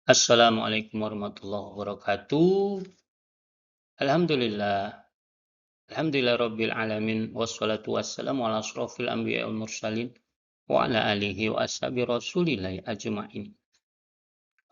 Assalamualaikum warahmatullahi wabarakatuh. Alhamdulillah. Alhamdulillah rabbil alamin. Wassalatu wassalamu ala asrofil anbiya wal mursalin. Wa ala alihi wa ashabi rasulillahi ajma'in.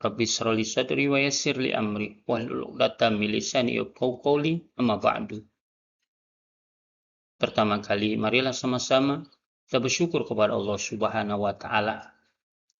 Rabbi shrali sadri wa yassir li amri. Wahlul 'uqdatam min lisani yafqahu qawli. Amma ba'du. Pertama kali, marilah sama-sama kita bersyukur kepada Allah Subhanahu wa taala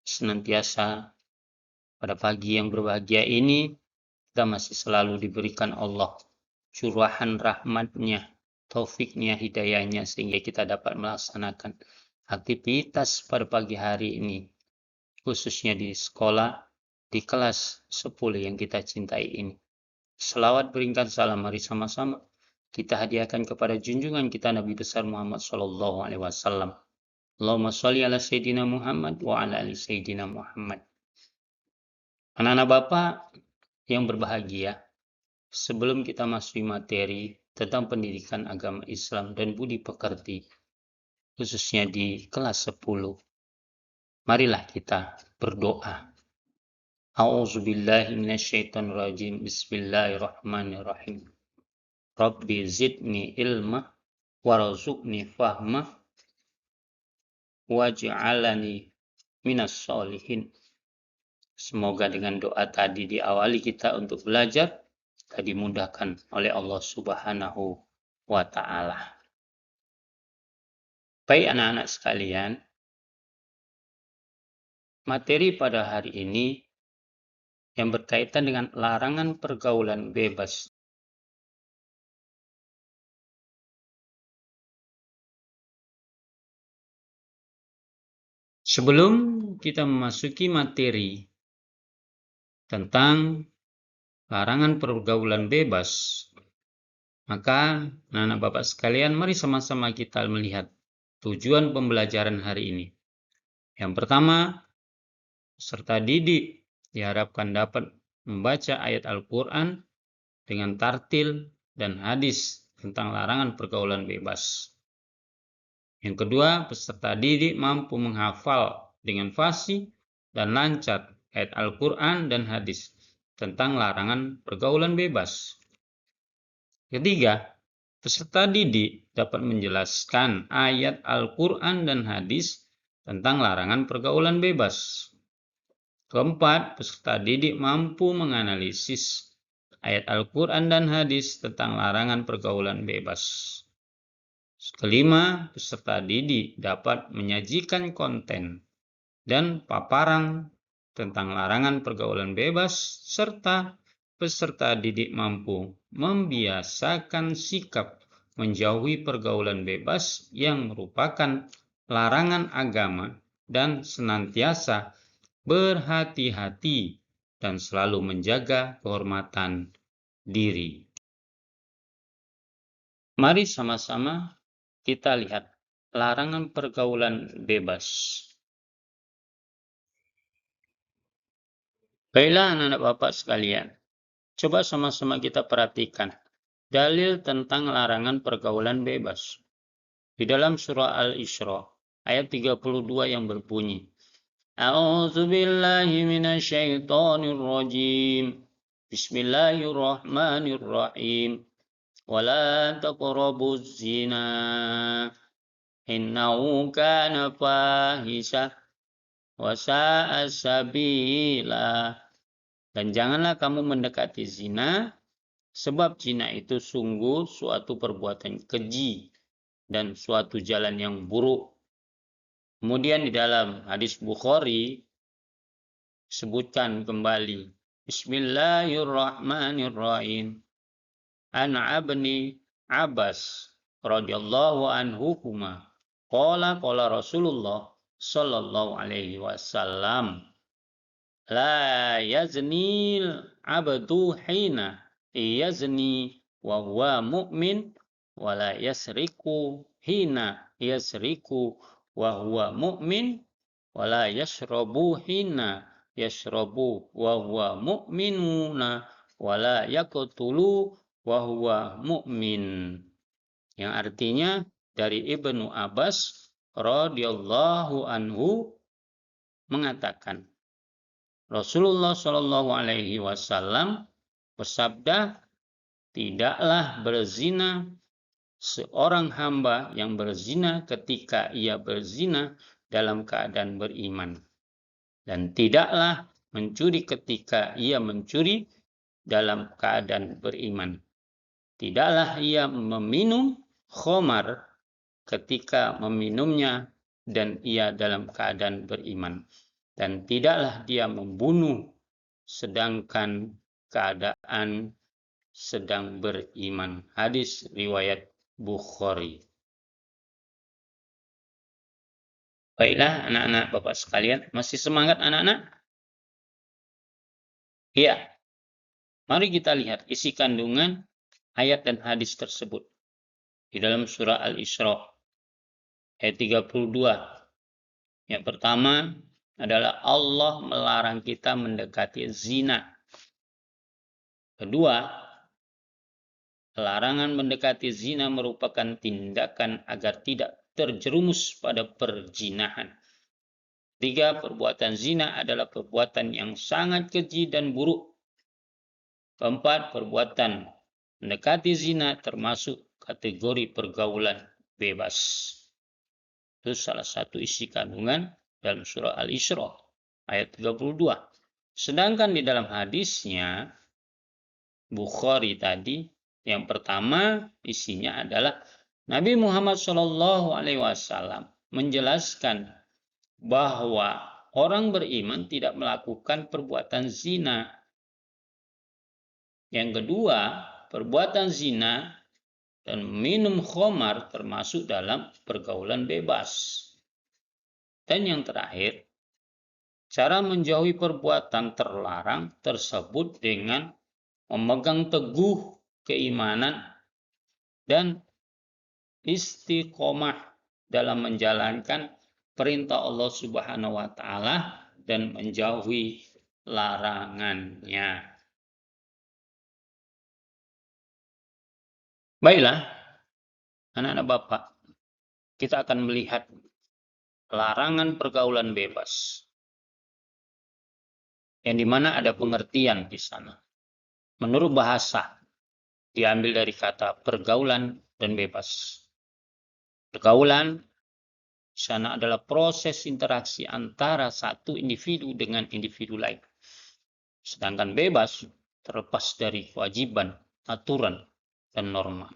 senantiasa pada pagi yang berbahagia ini kita masih selalu diberikan Allah curahan rahmatnya, taufiknya, hidayahnya sehingga kita dapat melaksanakan aktivitas pada pagi hari ini, khususnya di sekolah, di kelas 10 yang kita cintai ini. Selawat beringkat salam mari sama-sama kita hadiahkan kepada junjungan kita Nabi besar Muhammad sallallahu alaihi wasallam. Allahumma sholli ala sayyidina Muhammad wa ala ali sayyidina Muhammad. Anak-anak Bapak yang berbahagia, sebelum kita masuk materi tentang pendidikan agama Islam dan budi pekerti, khususnya di kelas 10, marilah kita berdoa. A'udzubillahi minasyaitonirrajim. Bismillahirrahmanirrahim. Rabbi zidni ilma warzuqni fahma waj'alani minas sholihin. Semoga dengan doa tadi diawali kita untuk belajar, kita dimudahkan oleh Allah Subhanahu wa ta'ala. Baik anak-anak sekalian, materi pada hari ini yang berkaitan dengan larangan pergaulan bebas. Sebelum kita memasuki materi tentang larangan pergaulan bebas, maka anak-anak Bapak sekalian, mari sama-sama kita melihat tujuan pembelajaran hari ini. Yang pertama, peserta didik diharapkan dapat membaca ayat Al-Quran dengan tartil dan hadis tentang larangan pergaulan bebas. Yang kedua, peserta didik mampu menghafal dengan fasih dan lancar ayat Al-Quran dan hadis tentang larangan pergaulan bebas. Ketiga, peserta didik dapat menjelaskan ayat Al-Quran dan hadis tentang larangan pergaulan bebas. Keempat, peserta didik mampu menganalisis ayat Al-Quran dan hadis tentang larangan pergaulan bebas. Kelima, peserta didik dapat menyajikan konten dan paparan tentang larangan pergaulan bebas, serta peserta didik mampu membiasakan sikap menjauhi pergaulan bebas yang merupakan larangan agama dan senantiasa berhati-hati dan selalu menjaga kehormatan diri. Mari sama-sama kita lihat larangan pergaulan bebas. Baiklah anak-anak Bapak sekalian, coba sama-sama kita perhatikan dalil tentang larangan pergaulan bebas. Di dalam surah Al-Isra ayat 32 yang berbunyi, A'udzubillahi minasyaitonirrajim. Bismillahirrahmanirrahim. Wala taqrabuz zina. Innahu kana fahisah wa sa'a sabila. Dan janganlah kamu mendekati zina, sebab zina itu sungguh suatu perbuatan keji dan suatu jalan yang buruk. Kemudian di dalam hadis Bukhari sebutkan kembali, Bismillahirrahmanirrahim. An Abni Abbas radhiyallahu anhuma qala Rasulullah sallallahu alaihi wasallam, la yaznil abdu hina yazni wa huwa mu'min wa la yasriku hina yasriku wa huwa mu'min wa la yashrabu hina yashrabu wa huwa mu'minuna wa la yaqtulu wa huwa mu'min. Yang artinya dari Ibnu Abbas radhiyallahu anhu mengatakan, Rasulullah Shallallahu Alaihi Wasallam bersabda, tidaklah berzina seorang hamba yang berzina ketika ia berzina dalam keadaan beriman, dan tidaklah mencuri ketika ia mencuri dalam keadaan beriman. Tidaklah ia meminum khamar ketika meminumnya dan ia dalam keadaan beriman. Dan tidaklah dia membunuh sedangkan keadaan sedang beriman. Hadis riwayat Bukhari. Baiklah anak-anak Bapak sekalian, masih semangat anak-anak? Iya. Mari kita lihat isi kandungan ayat dan hadis tersebut di dalam surah Al-Isra ayat 32. Yang pertama adalah Allah melarang kita mendekati zina. Kedua, larangan mendekati zina merupakan tindakan agar tidak terjerumus pada perzinahan. Tiga, perbuatan zina adalah perbuatan yang sangat keji dan buruk. Keempat, perbuatan mendekati zina termasuk kategori pergaulan bebas. Itu salah satu isi kandungan dalam surah Al-Isra ayat 32. Sedangkan di dalam hadisnya Bukhari tadi, yang pertama isinya adalah Nabi Muhammad SAW menjelaskan bahwa orang beriman tidak melakukan perbuatan zina. Yang kedua, perbuatan zina dan minum khamar termasuk dalam pergaulan bebas. Dan yang terakhir, cara menjauhi perbuatan terlarang tersebut dengan memegang teguh keimanan dan istiqomah dalam menjalankan perintah Allah Subhanahu wa taala dan menjauhi larangannya. Baiklah, anak-anak Bapak, kita akan melihat larangan pergaulan bebas, yang dimana ada pengertian di sana. Menurut bahasa, diambil dari kata pergaulan dan bebas. Pergaulan di sana adalah proses interaksi antara satu individu dengan individu lain. Sedangkan bebas terlepas dari kewajiban, aturan, dan norma.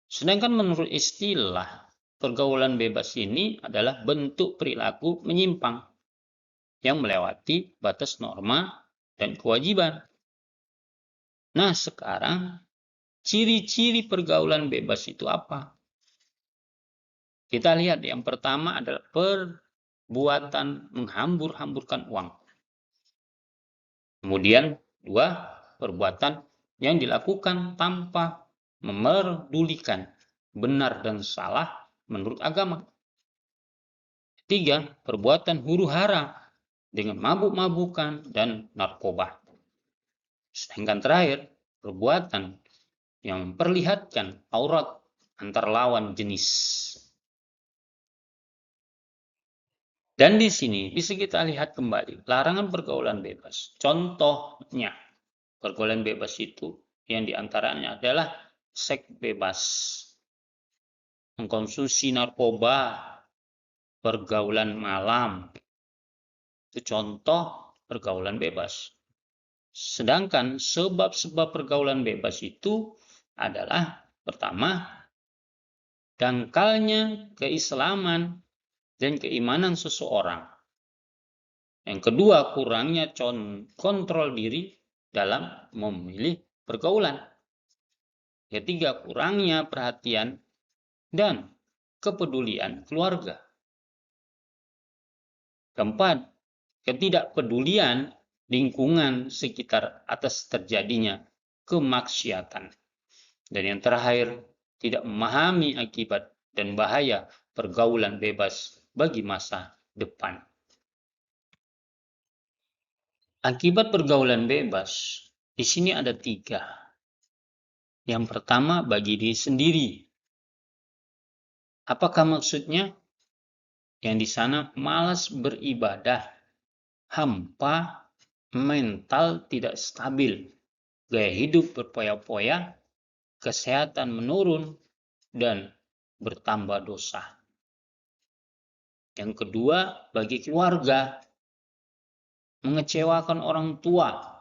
Sedangkan menurut istilah, pergaulan bebas ini adalah bentuk perilaku menyimpang yang melewati batas norma dan kewajiban. Nah, sekarang ciri-ciri pergaulan bebas itu apa? Kita lihat yang pertama adalah perbuatan menghambur-hamburkan uang. Kemudian dua, perbuatan yang dilakukan tanpa memerdulikan benar dan salah menurut agama. Tiga, perbuatan huru-hara dengan mabuk-mabukan dan narkoba. Sedangkan terakhir, perbuatan yang memperlihatkan aurat antar lawan jenis. Dan di sini bisa kita lihat kembali larangan pergaulan bebas. Contohnya, pergaulan bebas itu yang diantaranya adalah seks bebas, mengkonsumsi narkoba, pergaulan malam. Itu contoh pergaulan bebas. Sedangkan sebab-sebab pergaulan bebas itu adalah pertama, dangkalnya keislaman dan keimanan seseorang. Yang kedua, kurangnya kontrol diri dalam memilih pergaulan. Ketiga, kurangnya perhatian dan kepedulian keluarga. Keempat, ketidakpedulian lingkungan sekitar atas terjadinya kemaksiatan. Dan yang terakhir, tidak memahami akibat dan bahaya pergaulan bebas bagi masa depan. Akibat pergaulan bebas, di sini ada 3. Yang pertama, bagi diri sendiri. Apakah maksudnya? Yang di sana malas beribadah hampa, mental tidak stabil, gaya hidup berpoya-poya, kesehatan menurun, dan bertambah dosa. Yang kedua, bagi keluarga, mengecewakan orang tua,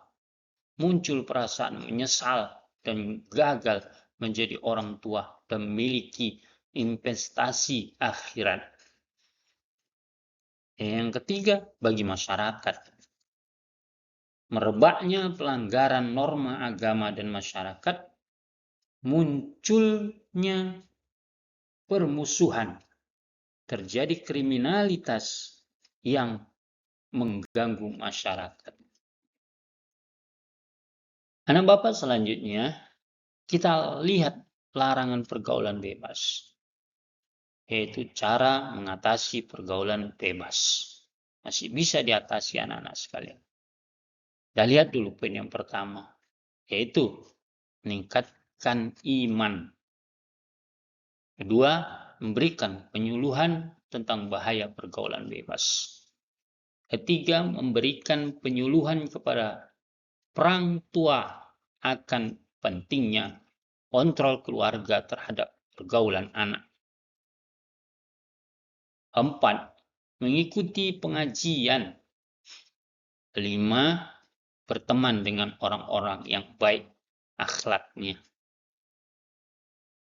muncul perasaan menyesal dan gagal menjadi orang tua dan memiliki investasi akhirat. Yang ketiga, bagi masyarakat, merebaknya pelanggaran norma agama dan masyarakat, munculnya permusuhan, terjadi kriminalitas yang mengganggu masyarakat. Anak Bapak, selanjutnya kita lihat larangan pergaulan bebas, yaitu cara mengatasi pergaulan bebas. Masih bisa diatasi anak-anak sekalian. Kita lihat dulu poin yang pertama, yaitu meningkatkan iman. Kedua, memberikan penyuluhan tentang bahaya pergaulan bebas. Ketiga, memberikan penyuluhan kepada orang tua akan pentingnya kontrol keluarga terhadap pergaulan anak. 4. Mengikuti pengajian. 5. Berteman dengan orang-orang yang baik akhlaknya.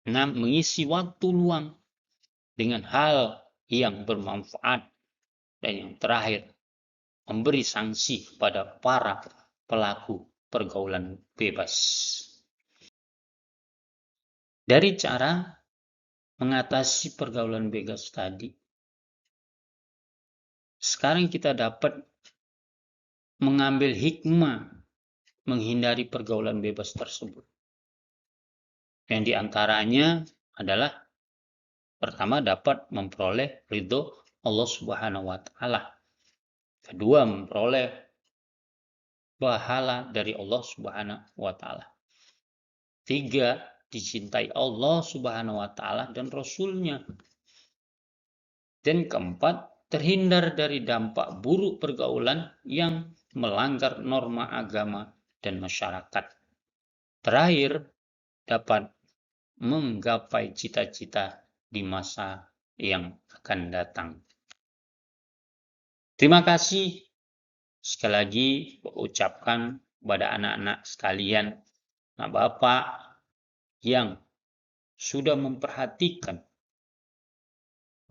6. Mengisi waktu luang dengan hal yang bermanfaat. Dan yang terakhir, memberi sanksi kepada para pelaku pergaulan bebas. Dari cara mengatasi pergaulan bebas tadi, sekarang kita dapat mengambil hikmah menghindari pergaulan bebas tersebut. Yang diantaranya adalah pertama, dapat memperoleh ridho Allah Subhanahu wa Ta'ala. Kedua, memperoleh pahala dari Allah Subhanahu wa Ta'ala. 3, dicintai Allah Subhanahu wa Ta'ala dan Rasul-Nya. Dan keempat, terhindar dari dampak buruk pergaulan yang melanggar norma agama dan masyarakat. Terakhir, dapat menggapai cita-cita di masa yang akan datang. Terima kasih sekali lagi ucapkan kepada anak-anak sekalian, anak Bapak yang sudah memperhatikan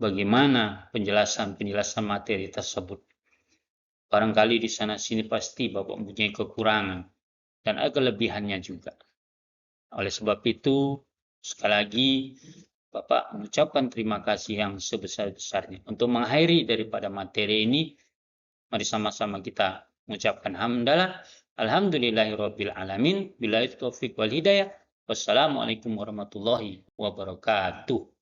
bagaimana penjelasan materi tersebut. Barangkali di sana sini pasti Bapak mempunyai kekurangan dan ada kelebihannya juga. Oleh sebab itu, sekali lagi Bapak mengucapkan terima kasih yang sebesar-besarnya. Untuk mengakhiri daripada materi ini, mari sama-sama kita mengucapkan hamdalah. Alhamdulillahirabbil alamin. Billahi taufiq wal hidayah. Wassalamualaikum warahmatullahi wabarakatuh.